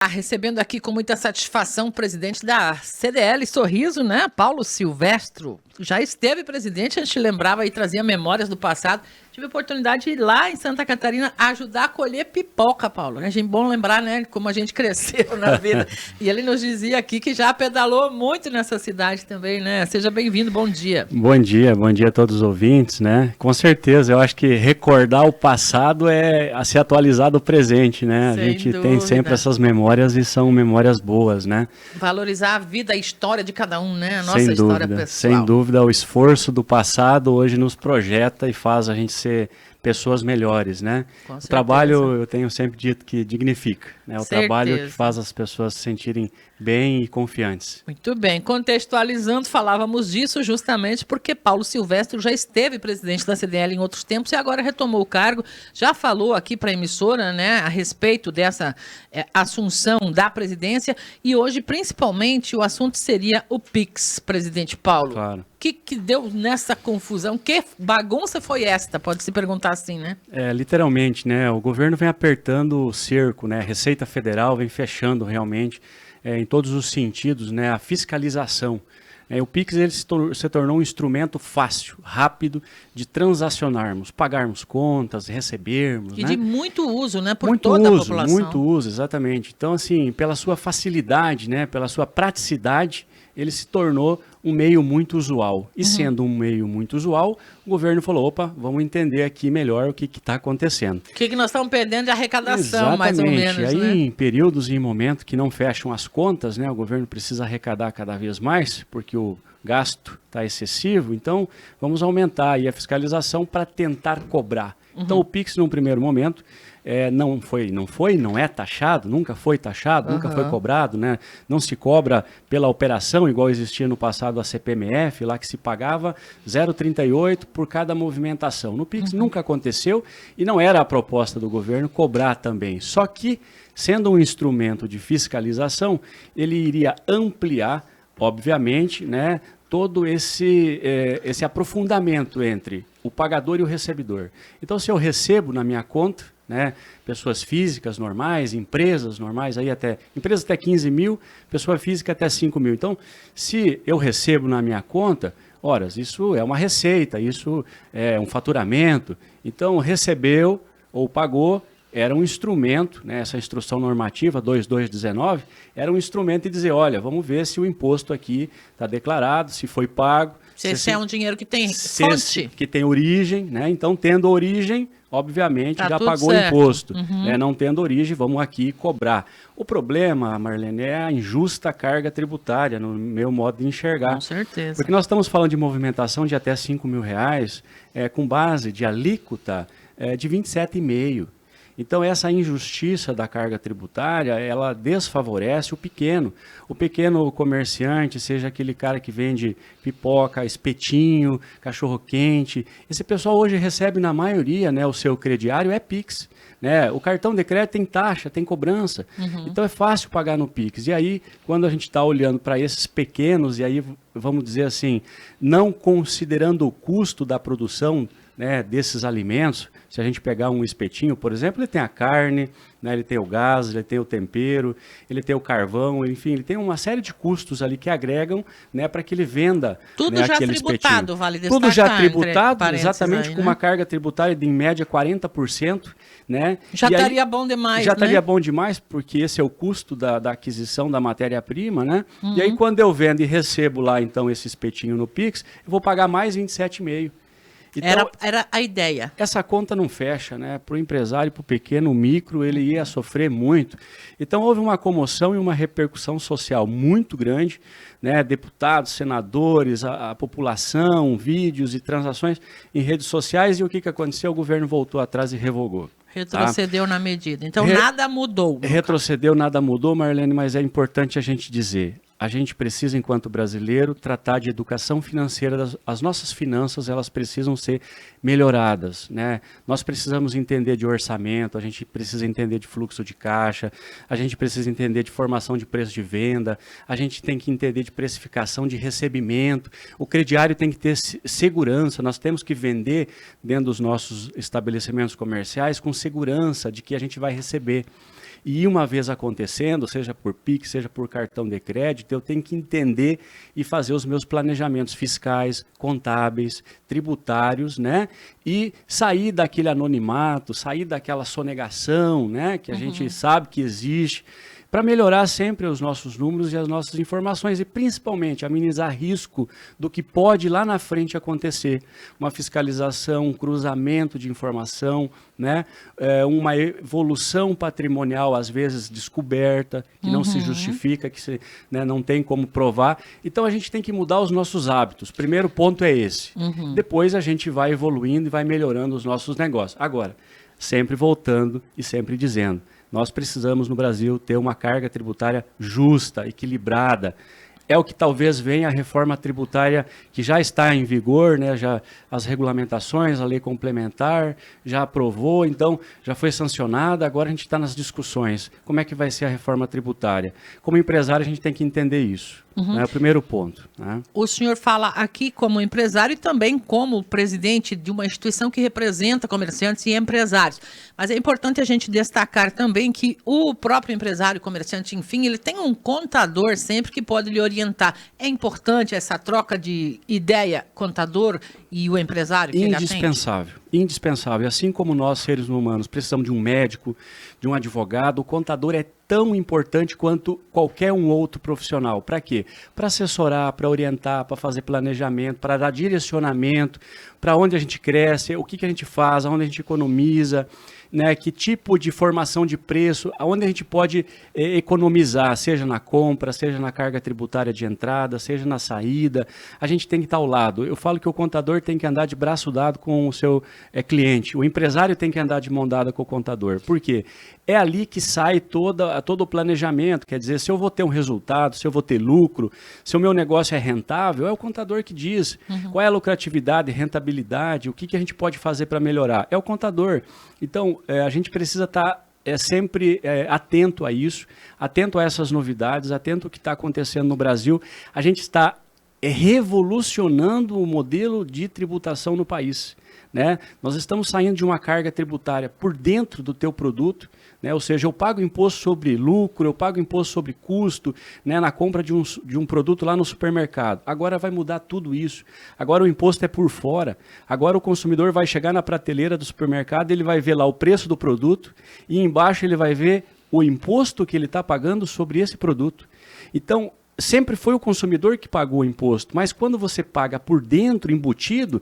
Recebendo aqui com muita satisfação o presidente da CDL Sorriso, né? Paulo Silvestro. Já esteve presidente, a gente lembrava e trazia memórias do passado. Tive a oportunidade de ir lá em Santa Catarina ajudar a colher pipoca, Paulo. É bom lembrar, né, como a gente cresceu na vida. E ele nos dizia aqui que já pedalou muito nessa cidade também, né? Seja bem-vindo, bom dia. Bom dia a todos os ouvintes, né? Com certeza, eu acho que recordar o passado é a se atualizar do presente, né? Sem a gente dúvida. tem sempre essas memórias e são memórias boas, né? Valorizar a vida, a história de cada um, né? A nossa Sem história dúvida, pessoal. sem dúvida, o esforço do passado hoje nos projeta e faz a gente ser pessoas melhores, né? Com O certeza. trabalho, eu tenho sempre dito que dignifica, né? O Certeza. trabalho que faz as pessoas se sentirem bem e confiantes. Muito bem, contextualizando, falávamos disso justamente porque Paulo Silvestro já esteve presidente da CDL em outros tempos e agora retomou o cargo, já falou aqui para a emissora, né, a respeito dessa assunção da presidência e hoje, principalmente, o assunto seria o PIX, presidente Paulo. Claro. O que deu nessa confusão? Que bagunça foi esta? Pode se perguntar assim, né? Literalmente, né? O governo vem apertando o cerco, né? A Receita Federal vem fechando realmente, em todos os sentidos, né? A fiscalização. O PIX ele se tornou um instrumento fácil, rápido de transacionarmos, pagarmos contas, recebermos. E né? de muito uso, né? Por Muito toda uso, a população. muito uso, exatamente. Então, assim, pela sua facilidade, né? Pela sua praticidade, ele se tornou um meio muito usual. E sendo um meio muito usual, o governo falou, opa, vamos entender aqui melhor o que está acontecendo. O que nós estamos perdendo de arrecadação, Exatamente. mais ou menos, Aí, né? em períodos e em momentos que não fecham as contas, né, o governo precisa arrecadar cada vez mais, porque o gasto está excessivo, então vamos aumentar aí a fiscalização para tentar cobrar. Então o PIX, num primeiro momento, não é taxado, nunca foi taxado, nunca foi cobrado, né? Não se cobra pela operação, igual existia no passado a CPMF, lá que se pagava 0,38 por cada movimentação. No PIX nunca aconteceu e não era a proposta do governo cobrar também. Só que, sendo um instrumento de fiscalização, ele iria ampliar, obviamente, né, todo esse aprofundamento entre o pagador e o recebedor. Então, se eu recebo na minha conta, né, pessoas físicas normais, empresas normais, empresas até 15 mil, pessoa física até 5 mil. Então, se eu recebo na minha conta, isso é uma receita, isso é um faturamento. Então, recebeu ou pagou, era um instrumento, né, essa instrução normativa 2219, era um instrumento de dizer, olha, vamos ver se o imposto aqui está declarado, se foi pago. Se esse é um dinheiro que tem fonte. Que tem origem, né? Então, tendo origem, obviamente, Tá já tudo pagou certo. imposto. Não tendo origem, vamos aqui cobrar. O problema, Marlene, é a injusta carga tributária, no meu modo de enxergar. Com certeza. Porque nós estamos falando de movimentação de até R$5 mil, com base de alíquota de 27,5%. Então, essa injustiça da carga tributária, ela desfavorece o pequeno comerciante, seja aquele cara que vende pipoca, espetinho, cachorro-quente. Esse pessoal hoje recebe, na maioria, né, o seu crediário é PIX. Né? O cartão de crédito tem taxa, tem cobrança. Então, é fácil pagar no PIX. E aí, quando a gente está olhando para esses pequenos, e aí, vamos dizer assim, não considerando o custo da produção, né, desses alimentos, se a gente pegar um espetinho, por exemplo, ele tem a carne, né, ele tem o gás, ele tem o tempero, ele tem o carvão, enfim, ele tem uma série de custos ali que agregam, né, para que ele venda, tudo né, já aquele tributado, espetinho. vale destacar. Tudo já tributado, exatamente, aí, com uma carga tributária de em média 40%. Né? Já estaria bom demais, Já estaria né? bom demais, porque esse é o custo da aquisição da matéria-prima, né? E aí, quando eu vendo e recebo lá, então, esse espetinho no PIX, eu vou pagar mais 27,5%. Então, era a ideia. Essa conta não fecha, né? Para o empresário, para o pequeno, micro, ele ia sofrer muito. Então, houve uma comoção e uma repercussão social muito grande, né? Deputados, senadores, a população, vídeos e transações em redes sociais. E o que aconteceu? O governo voltou atrás e revogou. Retrocedeu na medida. Então, nada mudou. Retrocedeu, nada mudou, Marlene, mas é importante a gente dizer. A gente precisa, enquanto brasileiro, tratar de educação financeira. As nossas finanças, elas precisam ser melhoradas, né? Nós precisamos entender de orçamento, a gente precisa entender de fluxo de caixa, a gente precisa entender de formação de preço de venda, a gente tem que entender de precificação de recebimento. O crediário tem que ter segurança, nós temos que vender dentro dos nossos estabelecimentos comerciais com segurança de que a gente vai receber. E uma vez acontecendo, seja por PIX, seja por cartão de crédito, eu tenho que entender e fazer os meus planejamentos fiscais, contábeis, tributários, né? E sair daquele anonimato, sair daquela sonegação, né? Que a gente sabe que existe, para melhorar sempre os nossos números e as nossas informações e principalmente amenizar risco do que pode lá na frente acontecer. Uma fiscalização, um cruzamento de informação, né? Uma evolução patrimonial às vezes descoberta, que não se justifica, que se, né, não tem como provar. Então a gente tem que mudar os nossos hábitos. Primeiro ponto é esse. Depois a gente vai evoluindo e vai melhorando os nossos negócios. Agora, sempre voltando e sempre dizendo, nós precisamos no Brasil ter uma carga tributária justa, equilibrada. É o que talvez venha a reforma tributária que já está em vigor, né? Já as regulamentações, a lei complementar, já aprovou, então já foi sancionada, agora a gente está nas discussões. Como é que vai ser a reforma tributária? Como empresário a gente tem que entender isso. É o primeiro ponto. Né? O senhor fala aqui como empresário e também como presidente de uma instituição que representa comerciantes e empresários. Mas é importante a gente destacar também que o próprio empresário, comerciante, enfim, ele tem um contador sempre que pode lhe orientar. É importante essa troca de ideia, contador e o empresário que ele atende? Indispensável. Indispensável. Assim como nós, seres humanos, precisamos de um médico, de um advogado, o contador é tão importante quanto qualquer um outro profissional. Para quê? Para assessorar, para orientar, para fazer planejamento, para dar direcionamento, para onde a gente cresce, o que a gente faz, aonde a gente economiza, né, que tipo de formação de preço, aonde a gente pode economizar, seja na compra, seja na carga tributária de entrada, seja na saída, a gente tem que estar ao lado. Eu falo que o contador tem que andar de braço dado com o seu cliente, o empresário tem que andar de mão dada com o contador. Por quê? É ali que sai todo o planejamento, quer dizer, se eu vou ter um resultado, se eu vou ter lucro, se o meu negócio é rentável, é o contador que diz qual é a lucratividade, rentabilidade, o que a gente pode fazer para melhorar, é o contador. Então, a gente precisa estar sempre atento a isso, atento a essas novidades, atento ao que está acontecendo no Brasil. A gente está revolucionando o modelo de tributação no país. Né? Nós estamos saindo de uma carga tributária por dentro do teu produto, né? Ou seja, eu pago imposto sobre lucro, eu pago imposto sobre custo, né? Na compra de um produto lá no supermercado. Agora vai mudar tudo isso. Agora o imposto é por fora. Agora o consumidor vai chegar na prateleira do supermercado, ele vai ver lá o preço do produto e embaixo ele vai ver o imposto que ele está pagando sobre esse produto. Então, sempre foi o consumidor que pagou o imposto, mas quando você paga por dentro, embutido,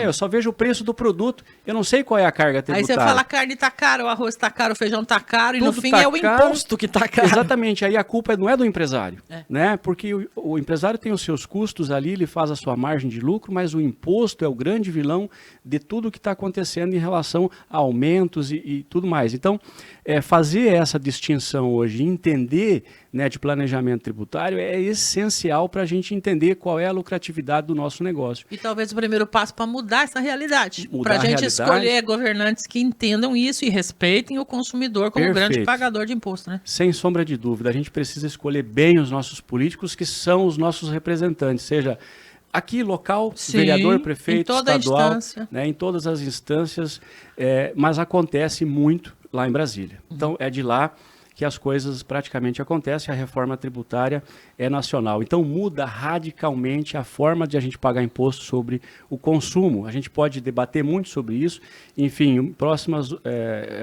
eu só vejo o preço do produto, eu não sei qual é a carga tributária. Aí você fala, a carne está cara, o arroz está caro, o feijão está caro, e no fim é o imposto que está caro. Exatamente, aí a culpa não é do empresário, né? Porque o empresário tem os seus custos ali, ele faz a sua margem de lucro, mas o imposto é o grande vilão de tudo que está acontecendo em relação a aumentos e tudo mais. Então, fazer essa distinção hoje, entender, né, de planejamento tributário é essencial para a gente entender qual é a lucratividade do nosso negócio. E talvez o primeiro passo para mudar essa realidade. Para a gente escolher governantes que entendam isso e respeitem o consumidor como grande pagador de imposto. Né? Sem sombra de dúvida, a gente precisa escolher bem os nossos políticos, que são os nossos representantes, seja aqui local, sim, vereador, prefeito, estadual, né, em todas as instâncias, mas acontece muito lá em Brasília. Então é de lá que as coisas praticamente acontecem, a reforma tributária é nacional. Então muda radicalmente a forma de a gente pagar imposto sobre o consumo. A gente pode debater muito sobre isso, enfim, em próximas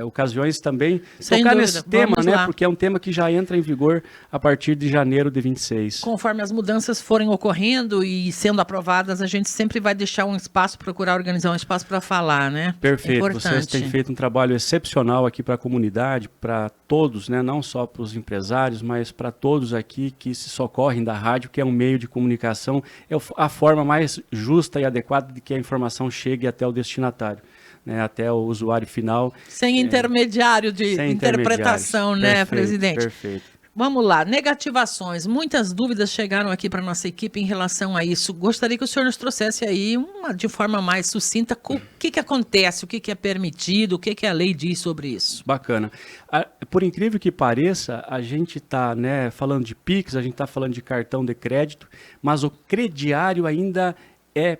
ocasiões também tocar nesse tema, né? Porque é um tema que já entra em vigor a partir de janeiro de 26. Conforme as mudanças forem ocorrendo e sendo aprovadas, a gente sempre vai deixar um espaço, procurar organizar um espaço para falar, né? Perfeito, vocês têm feito um trabalho excepcional aqui para a comunidade, para todos, né? Não só para os empresários, mas para todos aqui que se socorrem da rádio, que é um meio de comunicação, é a forma mais justa e adequada de que a informação chegue até o destinatário, né, até o usuário final. Sem intermediário de interpretação, né, presidente? Perfeito. Vamos lá, negativações. Muitas dúvidas chegaram aqui para a nossa equipe em relação a isso. Gostaria que o senhor nos trouxesse aí, de forma mais sucinta, o que acontece, o que é permitido, o que a lei diz sobre isso. Bacana. Por incrível que pareça, a gente está, né, falando de PIX, a gente está falando de cartão de crédito, mas o crediário ainda é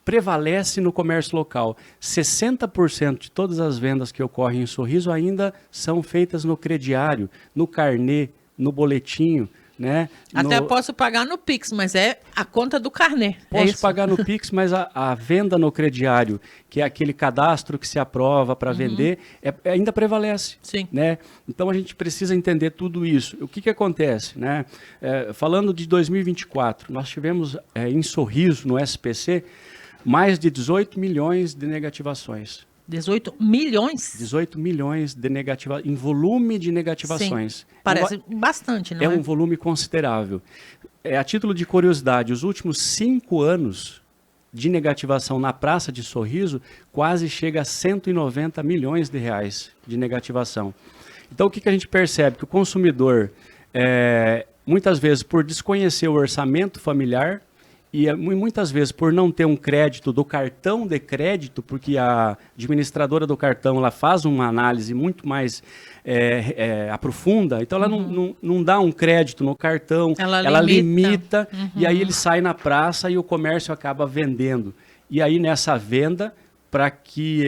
prevalece no comércio local. 60% de todas as vendas que ocorrem em Sorriso ainda são feitas no crediário, no carnê, no boletinho, né? Até posso pagar no Pix, mas é a conta do carnê. Posso pagar no Pix, mas a venda no crediário, que é aquele cadastro que se aprova para vender, ainda prevalece. Sim. Né? Então a gente precisa entender tudo isso. O que acontece? Né? Falando de 2024, nós tivemos em Sorriso, no SPC, mais de 18 milhões de negativações. 18 milhões? 18 milhões de negativações, em volume de negativações. Sim, parece bastante, não é? É um volume considerável. A título de curiosidade, os últimos 5 anos de negativação na Praça de Sorriso quase chega a 190 milhões de reais de negativação. Então, o que a gente percebe? Que o consumidor, muitas vezes, por desconhecer o orçamento familiar, e muitas vezes por não ter um crédito do cartão de crédito, porque a administradora do cartão ela faz uma análise muito mais aprofunda, então ela não dá um crédito no cartão, ela limita e aí ele sai na praça e o comércio acaba vendendo. E aí nessa venda, para que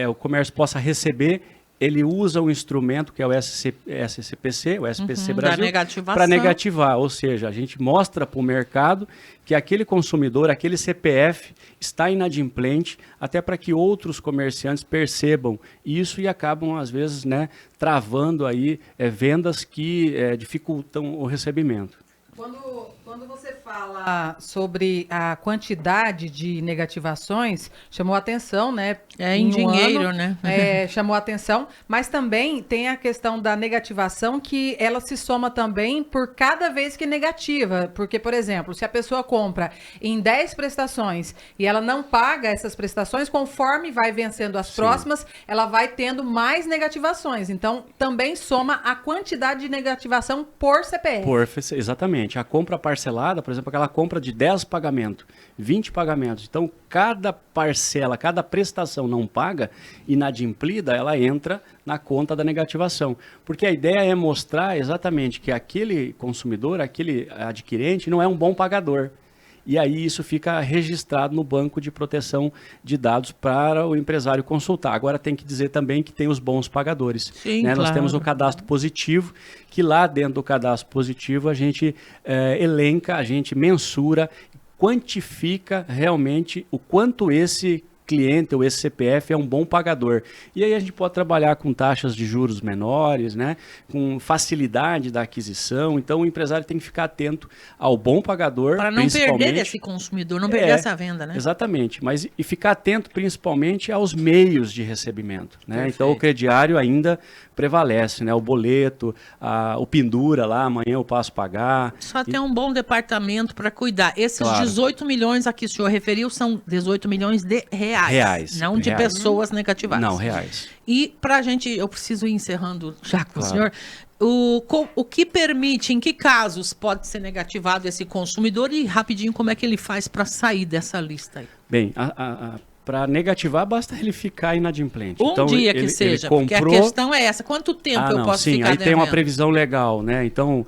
o comércio possa receber, ele usa o instrumento que é o SCPC, o SPC Brasil, para negativar. Ou seja, a gente mostra para o mercado que aquele consumidor, aquele CPF está inadimplente, até para que outros comerciantes percebam isso e acabam, às vezes, né, travando aí vendas que dificultam o recebimento. Quando você fala sobre a quantidade de negativações, chamou atenção, né? Em dinheiro, né? Chamou atenção, mas também tem a questão da negativação que ela se soma também por cada vez que negativa. Porque, por exemplo, se a pessoa compra em 10 prestações e ela não paga essas prestações, conforme vai vencendo as próximas, ela vai tendo mais negativações. Então, também soma a quantidade de negativação por CPF. Exatamente. A compra parcelada, por exemplo, aquela compra de 10 pagamentos, 20 pagamentos. Então, cada parcela, cada prestação não paga, inadimplida, ela entra na conta da negativação. Porque a ideia é mostrar exatamente que aquele consumidor, aquele adquirente, não é um bom pagador. E aí isso fica registrado no banco de proteção de dados para o empresário consultar. Agora tem que dizer também que tem os bons pagadores. Sim, né? Claro. Nós temos o cadastro positivo, que lá dentro do cadastro positivo a gente elenca, a gente mensura, quantifica realmente o quanto esse cliente ou esse CPF é um bom pagador. E aí a gente pode trabalhar com taxas de juros menores, né? Com facilidade da aquisição. Então o empresário tem que ficar atento ao bom pagador. Para não perder esse consumidor, não perder essa venda, né? Exatamente. Mas e ficar atento principalmente aos meios de recebimento. Né? Então o crediário ainda prevalece, né? O boleto, o pendura lá, amanhã eu passo pagar. Só tem um bom departamento para cuidar. Esses Claro. 18 milhões a que o senhor referiu são 18 milhões de reais. Não de pessoas negativadas. Não, reais. E para a gente, eu preciso ir encerrando já com o senhor. O que permite, em que casos pode ser negativado esse consumidor e rapidinho como é que ele faz para sair dessa lista aí? Bem, para negativar, basta ele ficar inadimplente. Um então, dia que seja, porque a questão é essa. Quanto tempo eu posso ficar aí devendo? tem uma previsão legal, né? Então,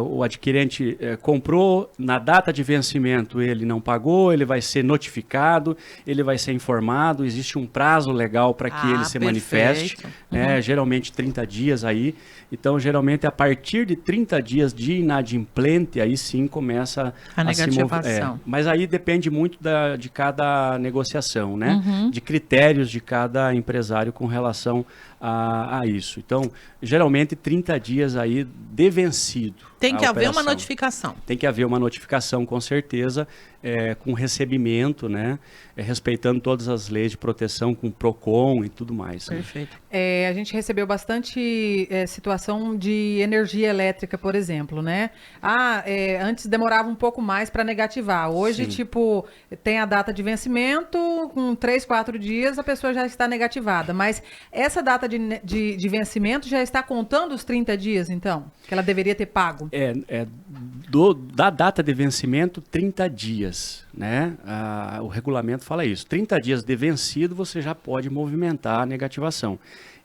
o adquirente comprou, na data de vencimento ele não pagou, ele vai ser notificado, ele vai ser informado, existe um prazo legal para que ele se manifeste, né? Geralmente 30 dias aí. Então, geralmente, a partir de 30 dias de inadimplente, aí sim começa a negativação. Mas aí depende muito de cada negociação, né? De critérios de cada empresário com relação a isso. Então, geralmente 30 dias aí de vencido. Tem que haver uma notificação. Tem que haver uma notificação, com certeza, com recebimento, né? Respeitando todas as leis de proteção, com PROCON e tudo mais. Perfeito. Né? A gente recebeu bastante situação de energia elétrica, por exemplo, né? Antes demorava um pouco mais para negativar. Hoje, tem a data de vencimento, com 3, 4 dias a pessoa já está negativada. Mas essa data de vencimento já está contando os 30 dias, então? Que ela deveria ter pago? Da data de vencimento, 30 dias, né? O regulamento fala isso. 30 dias de vencido, você já pode movimentar a negativação.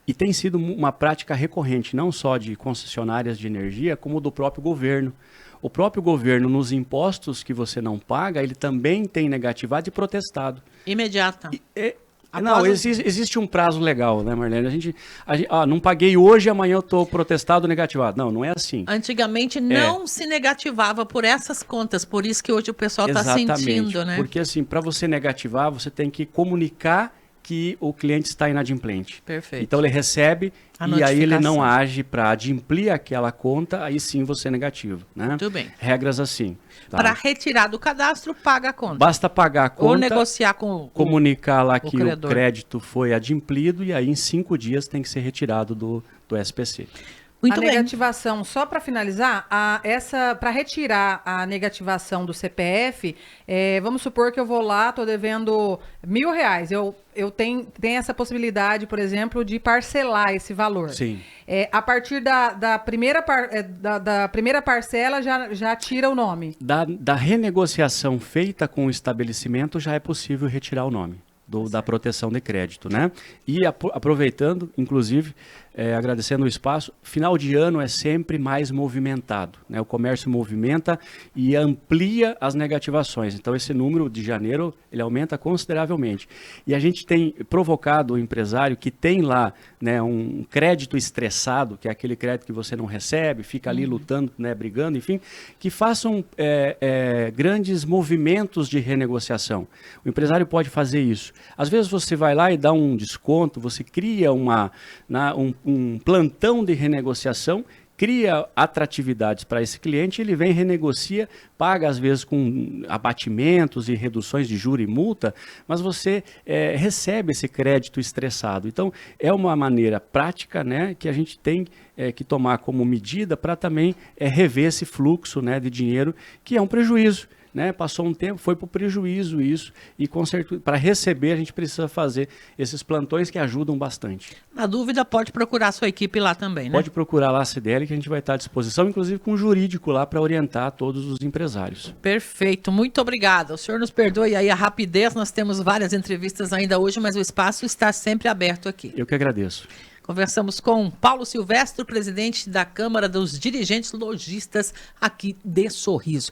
E tem sido uma prática recorrente, não só de concessionárias de energia, como do próprio governo. o próprio governo, nos impostos que você não paga, ele também tem negativado e protestado. Imediata. Não, existe um prazo legal, né, Marlene? Não paguei hoje, amanhã eu estou protestado, negativado. Não, não é assim. Antigamente não se negativava por essas contas, por isso que hoje o pessoal está sentindo, né? Porque assim, para você negativar, você tem que comunicar que o cliente está inadimplente. Perfeito. Então ele recebe e aí ele não age para adimplir aquela conta, aí sim você é negativo, né? Muito bem. Regras assim. Tá? Para retirar do cadastro, paga a conta. Basta pagar a conta, ou negociar com comunicar lá que o credor. crédito foi adimplido e aí em 5 dias tem que ser retirado do SPC. Muito bem. Negativação, só para finalizar, para retirar a negativação do CPF, vamos supor que eu vou lá, estou devendo R$1.000. Eu tenho essa possibilidade, por exemplo, de parcelar esse valor. Sim. A partir da primeira parcela já tira o nome. Da renegociação feita com o estabelecimento já é possível retirar o nome da proteção de crédito, né? E aproveitando, inclusive, agradecendo o espaço, final de ano é sempre mais movimentado, né? O comércio movimenta e amplia as negativações. Então esse número de janeiro, ele aumenta consideravelmente. E a gente tem provocado o empresário que tem lá, né, um crédito estressado, que é aquele crédito que você não recebe, fica ali lutando, né, brigando, enfim, que façam grandes movimentos de renegociação. O empresário pode fazer isso. Às vezes você vai lá e dá um desconto, você cria um plantão de renegociação, cria atratividades para esse cliente, ele vem, renegocia, paga às vezes com abatimentos e reduções de juros e multa, mas você recebe esse crédito estressado. Então, é uma maneira prática, né, que a gente tem que tomar como medida para também rever esse fluxo, né, de dinheiro, que é um prejuízo. Né, passou um tempo, foi para o prejuízo isso, e para receber a gente precisa fazer esses plantões que ajudam bastante. Na dúvida, pode procurar a sua equipe lá também, né? Pode procurar lá a CDL, que a gente vai estar à disposição, inclusive com um jurídico lá para orientar todos os empresários. Perfeito, muito obrigada. O senhor nos perdoe aí a rapidez, nós temos várias entrevistas ainda hoje, mas o espaço está sempre aberto aqui. Eu que agradeço. Conversamos com Paulo Silvestre, presidente da Câmara dos Dirigentes Lojistas aqui de Sorriso.